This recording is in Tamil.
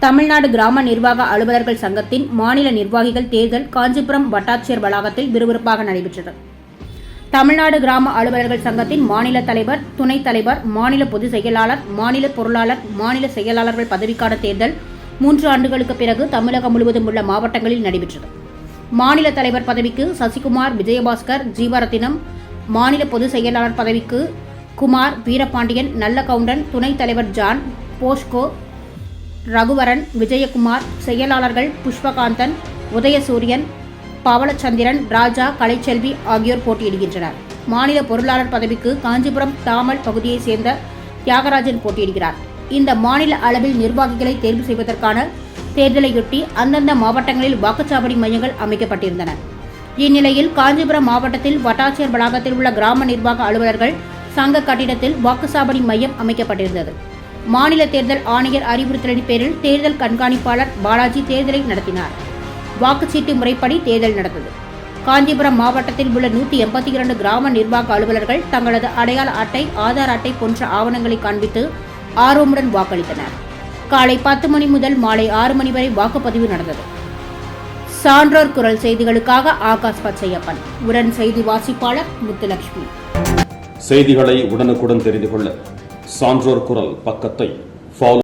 தமிழ்நாடு கிராம நிர்வாக அலுவலர்கள் சங்கத்தின் மாநில நிர்வாகிகள் தேர்தல் காஞ்சிபுரம் வட்டாட்சியர் வளாகத்தில் விறுவிறுப்பாக நடைபெற்றது. தமிழ்நாடு கிராம அலுவலர்கள் சங்கத்தின் மாநில தலைவர், துணைத் தலைவர், மாநில பொதுச் செயலாளர், மாநில பொருளாளர், மாநில செயலாளர்கள் பதவிக்கான தேர்தல் 3 ஆண்டுகளுக்கு பிறகு தமிழகம் முழுவதும் உள்ள மாவட்டங்களில் நடைபெற்றது. மாநில தலைவர் பதவிக்கு சசிகுமார், விஜயபாஸ்கர், ஜீவரத்தினம், மாநில பொதுச் செயலாளர் பதவிக்கு குமார், வீரபாண்டியன், நல்லகவுண்டன், துணைத் தலைவர் ஜான் போஸ்கோ, ரகுவரன், விஜயகுமார், செயலாளர்கள் புஷ்பகாந்தன், உதயசூரியன், பவளச்சந்திரன், ராஜா, கலைச்செல்வி ஆகியோர் போட்டியிடுகின்றனர். மாநில பொருளாளர் பதவிக்கு காஞ்சிபுரம் தாமல் பகுதியைச் சேர்ந்த தியாகராஜன் போட்டியிடுகிறார். இந்த மாநில அளவில் நிர்வாகிகளை தேர்வு செய்வதற்கான தேர்தலையொட்டி அந்தந்த மாவட்டங்களில் வாக்குச்சாவடி மையங்கள் அமைக்கப்பட்டிருந்தன. இந்நிலையில் காஞ்சிபுரம் மாவட்டத்தில் வட்டாட்சியர் வளாகத்தில் உள்ள கிராம நிர்வாக அலுவலர்கள் சங்க கட்டிடத்தில் வாக்குச்சாவடி மையம் அமைக்கப்பட்டிருந்தது. மாநில தேர்தல் ஆணையர் அறிவுறுத்தலின் பேரில் தேர்தல் கண்காணிப்பாளர் பாலாஜி தேர்தலை நடத்தினார். வாக்குச்சீட்டு முறைப்படி தேர்தல் நடந்தது. காஞ்சிபுரம் மாவட்டத்தில் உள்ள 182 கிராம நிர்வாக அலுவலர்கள் தங்களது அடையாள அட்டை, ஆதார் அட்டை போன்ற ஆவணங்களை காண்பித்து ஆர்வமுடன் வாக்களித்தனர். காலை 10 மணி முதல் மாலை 6 மணி வரை வாக்குப்பதிவு நடந்தது. சான்றோர் குரல் செய்திகளுக்காக ஆகாஷ் பச்சையப்பன் உடன் செய்தி வாசிப்பாளர் முத்துலட்சுமி. செய்திகளை உடனுக்குடன் தெரிந்து கொள்ள சான்றோர் குரல் பக்கத்தை